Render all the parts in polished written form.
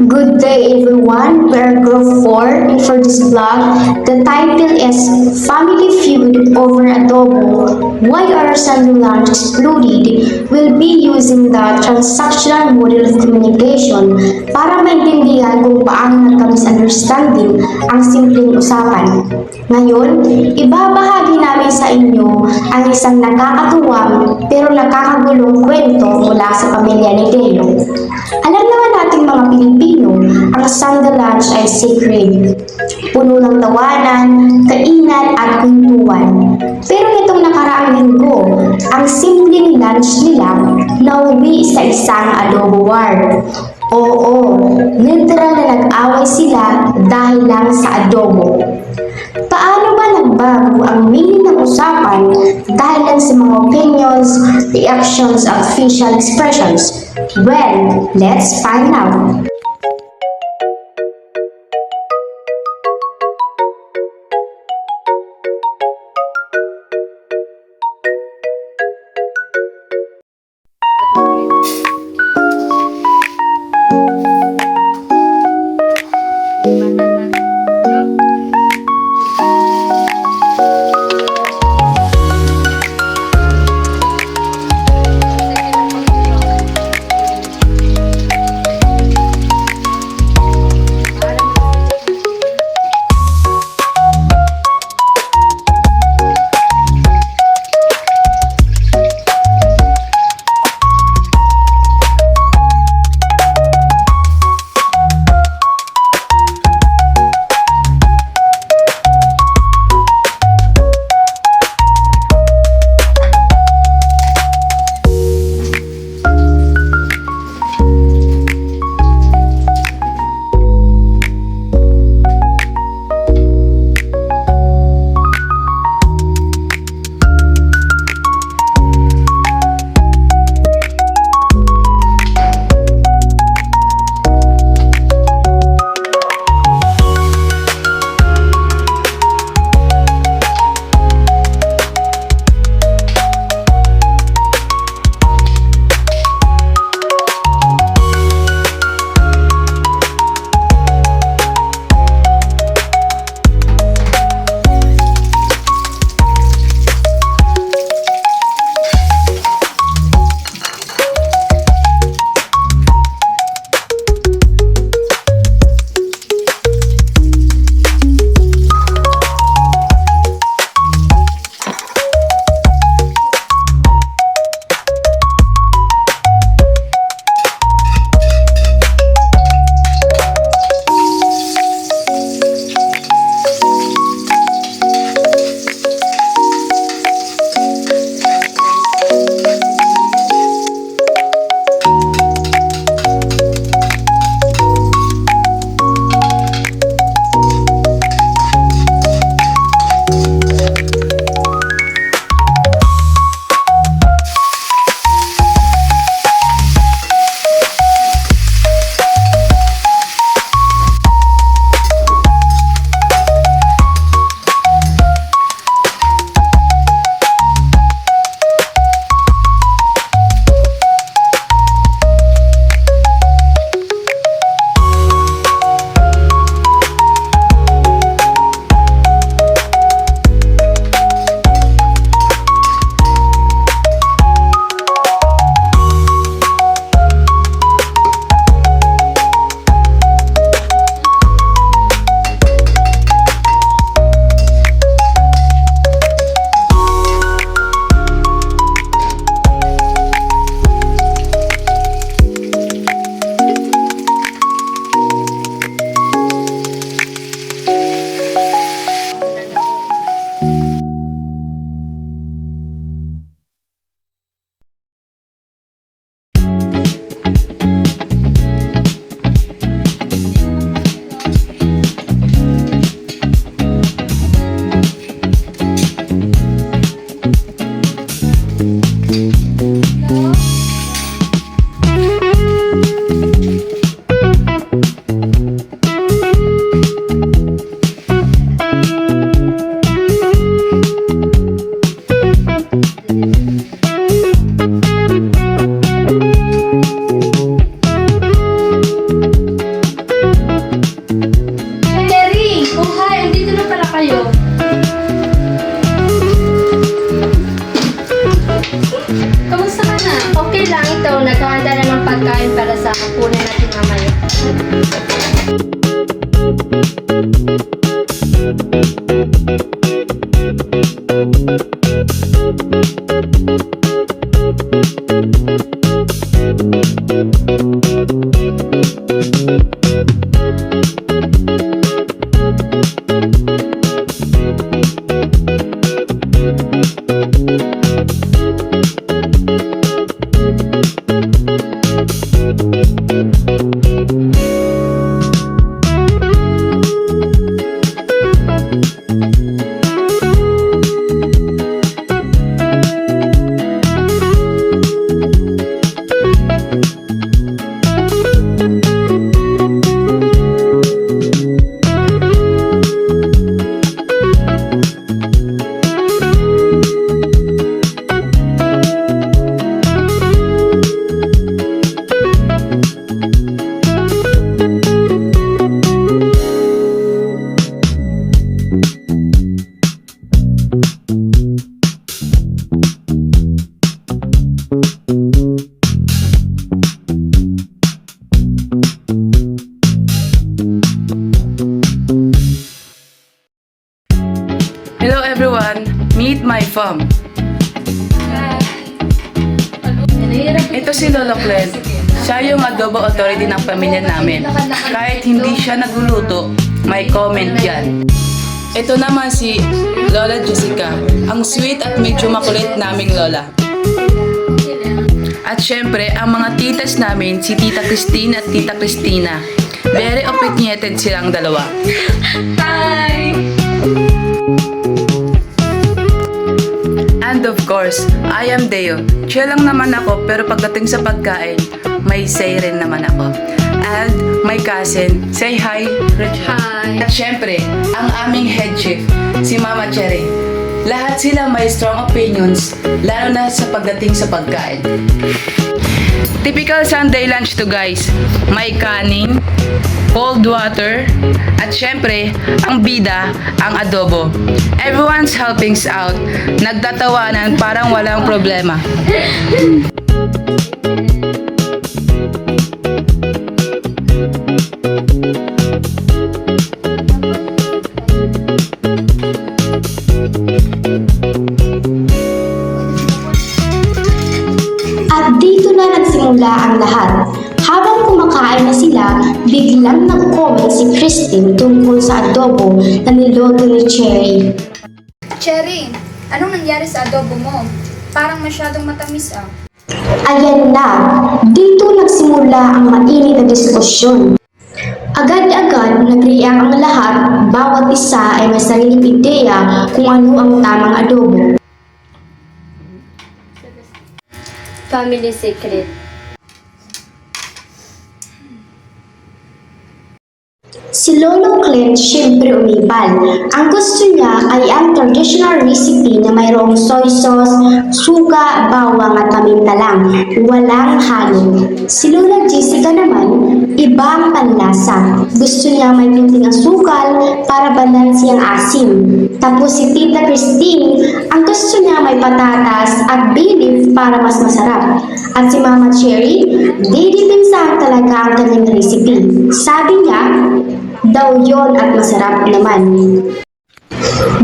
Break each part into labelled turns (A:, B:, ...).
A: Good day everyone, we are group 4 and for this vlog, the title is Family Feud over Adobo, Why Our Sunday Lunch Exploded. We'll be using the transactional model of communication para maintindihan kung paano nagka-misunderstanding ang simpleng usapan. Ngayon, ibabahagi namin sa inyo ang isang nakakatuwang pero nakakagulong kwento mula sa pamilya ni Deo. Alam naman nating mga Pilipino, ang Sunday lunch ay sacred. Puno ng tawanan, kainan at kwentuhan. Pero nitong nakaraang linggo, ang simpleng lunch nila nauwi sa isang adobo war. Oo, literal na nag-away sila dahil lang sa adobo. Paano ba nagbago ang meaning ng usapan dahil lang sa mga opinions, reactions at facial expressions? Well, let's find out.
B: ito, naghahanda na ng pagkain para sa hapunan natin mamaya.
C: Hello everyone! Meet my fam. Ito si Lolo Clem. Siya yung adobo authority ng pamilya namin. Kahit hindi siya nagluluto, may comment yan. Ito naman si Lola Jessica, ang sweet at medyo makulit naming lola. At syempre, ang mga titas namin, si Tita Christine at Tita Christina. Very opinionated silang dalawa. Hi! And of course, I am Deo. Chill lang naman ako pero pagdating sa pagkain, may say rin naman ako. And my cousin, say hi, Richard.
B: Hi.
C: At syempre, ang aming head chef, si Mama Cherry. Lahat sila may strong opinions, lalo na sa pagdating sa pagkain. Typical Sunday lunch to guys. May kanin, cold water, at syempre, ang bida, ang adobo. Everyone's helping out. Nagtatawanan parang walang problema.
A: At dito na nagsimula ang lahat. Habang kumakain na sila, biglang nag-comment si Christine tungkol sa adobo na niluto ni Cherry.
D: Cherry, anong nangyari sa adobo mo? Parang masyadong matamis ah.
A: Ayan na, dito nagsimula ang mainit na diskusyon. Agad-agad nag-react ang lahat, bawat isa ay may sariling ideya kung ano ang tamang adobo.
B: Family secret.
A: Si Lolo Clint syempre umibal. Ang gusto niya ay ang traditional recipe na mayroong soy sauce, suka, bawang at paminta lang. Walang halo. Si Lola Jessica naman, iba ang panlasa. Gusto niya may kunting asukal para balanse ang asim. Tapos si Tita Christine, ang gusto niya may patatas at bay leaf para mas masarap. At si Mama Cherry, didipinsahan talaga ang kanyang recipe. Sabi niya, daw yon at masarap naman.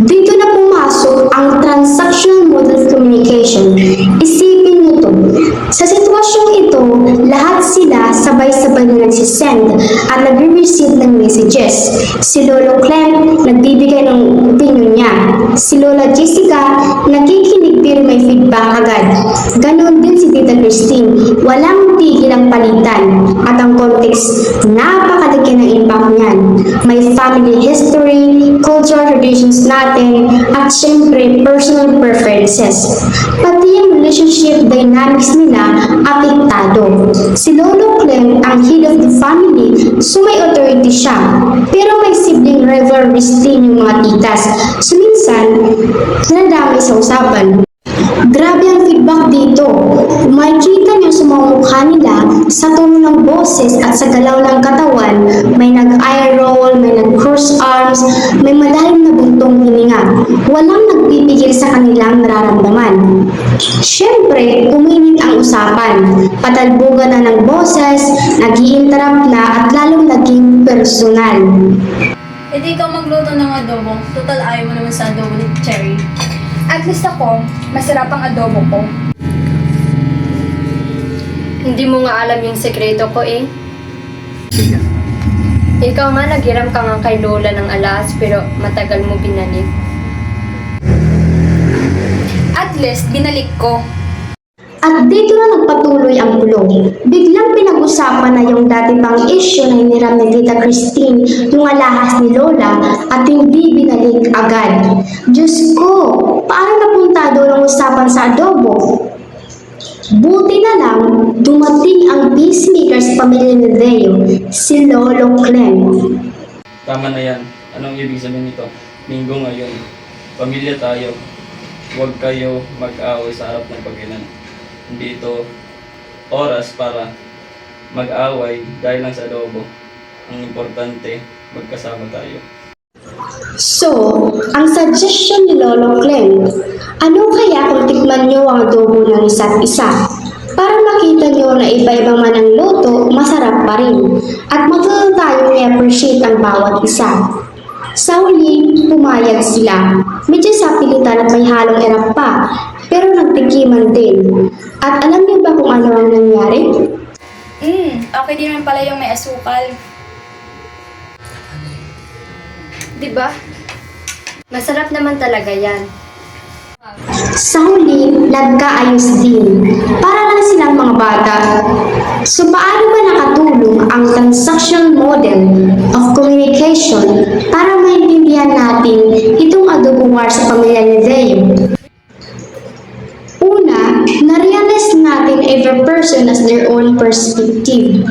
A: Dito na pumasok ang transactional mode of communication. Isipin niyo to. Sa sitwasyong ito, lahat sila sabay-sabay na nagsisend at nagre-receive ng messages. Si Lolo Clem nagbibigay ng opinion niya. Si Lola Jessica nakikinig pero may feedback agad. Ganon din si Tita Christine. Walang tigil ang palitan. At ang context, napakalaki ng impact niyan. May family history, cultural traditions natin, at syempre personal preferences. Pati yung relationship dynamics nila apektado. Si Lolo Clem ang head of the family, so may authority siya. Pero may sibling rivalries din yung mga titas. So minsan, nadamay sa usapan. Grabe ang feedback dito. Makikita niyo sa mga mukha nila, Sa tono ng boses at sa galaw ng katawan, may nag-eye roll, may nag-cross arms, may malalim na buntong hininga. Walang nagpipigil sa kanilang nararamdaman. Siyempre, uminit ang usapan. Patalbugan na ng boses, nag-i-interrupt na at lalong naging personal.
B: Hindi ikaw magluto ng adobo. Total ayaw mo naman sa adobo ni Cherry.
D: At least ako, masarap ang adobo ko.
B: Hindi mo nga alam yung sekreto ko eh. Ikaw nga naghiram ka nga kay Lola ng alas pero matagal mo binalik.
D: At least, binalik ko.
A: At dito na nagpatuloy ang gulo. Biglang pinag-usapan na yung dati pang issue na hiniram ni Tita Christine, yung alahas ni Lola, at hindi binalik agad. Diyos ko, paano napunta doon ang usapan sa adobo? Buti na lang, dumating ang peacemaker sa pamilya ni Deo, si Lolo Clem.
E: Tama na yan. Anong ibig sabihin nito? Linggo ngayon. Pamilya tayo. Huwag kayo mag-away sa harap ng Panginoon. Hindi ito oras para mag-away dahil lang sa adobo. Ang importante, magkasama tayo.
A: So, ang suggestion ni Lolo Clem, ano kaya kung tikman nyo ang adobo ng isa't isa? Para makita nyo na iba-iba man ang luto, masarap pa rin. At matuto tayong i-appreciate ang bawat isa. Sa huli, pumayag sila. Medyo sapilitan at may halong erap pa, pero nagtikiman din. At alam niyo ba kung ano ang nangyari?
D: Okay din naman pala yung may asukal.
B: Diba? Masarap naman talaga yan.
A: Sa huli, nagkaayos din. Para lang silang mga bata. So paano ba nakatulong ang transactional model of communication para maintindihan natin itong adobo war sa pamilya ni Deo? Una, na-realize natin every person has their own perspective.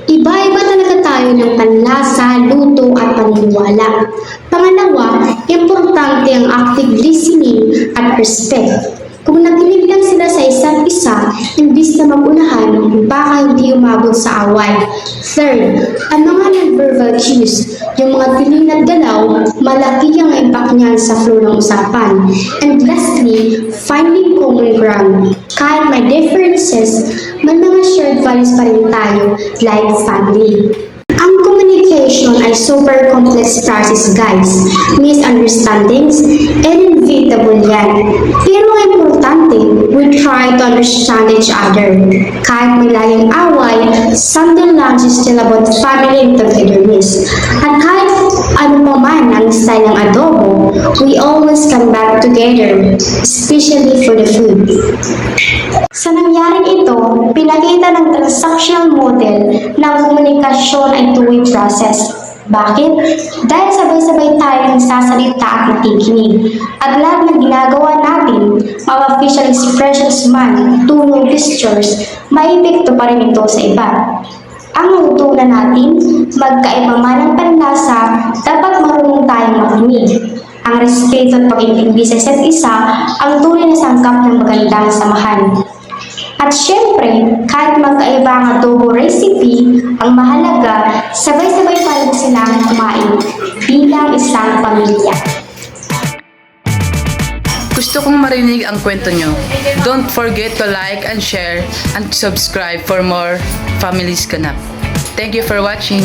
A: Iba-iba talaga tayo ng panlasa, luto at paniniwala. Pangalawa, importante ang active listening at respect. Kung nakinig lang sila sa isa't isa, imbis na magunahan, baka hindi umabot sa away. Third, ang mga non-verbal cues, yung mga tingin at galaw, malaki ang impact niyan sa flow ng usapan. And lastly, finding common ground. Kahit may differences, may mga shared values pa rin tayo, like family. Ang communication ay super complex process, guys. Misunderstandings, inevitable yan. Pero ang importante, we try to understand each other. Kahit may layang away, Sunday lunch is still about family and togetherness. At kahit ano pa man ang style ng adobo, we always come back together, especially for the food. Sa nangyaring ito, pinakita ng transactional model ng komunikasyon ay two-way process. Bakit? Dahil sabay-sabay tayo nagsasalita at nakikinig. At lahat ng ginagawa natin, mga facial expressions man, tunog, gestures, may epekto pa rin ito sa iba. Ang natutunan natin, magkaiba man ang panlasa, dapat marunong tayong makinig. Ang respeto at pag-intindi sa isa't isa ang tunay na sangkap ng magandang samahan. At syempre, kahit magkaiba ang adobo recipe, ang mahalaga, sabay-sabay pa rin silang kumain bilang isang pamilya.
C: Gusto kong marinig ang kwento nyo. Don't forget to like and share and subscribe for more Families Ganap. Thank you for watching.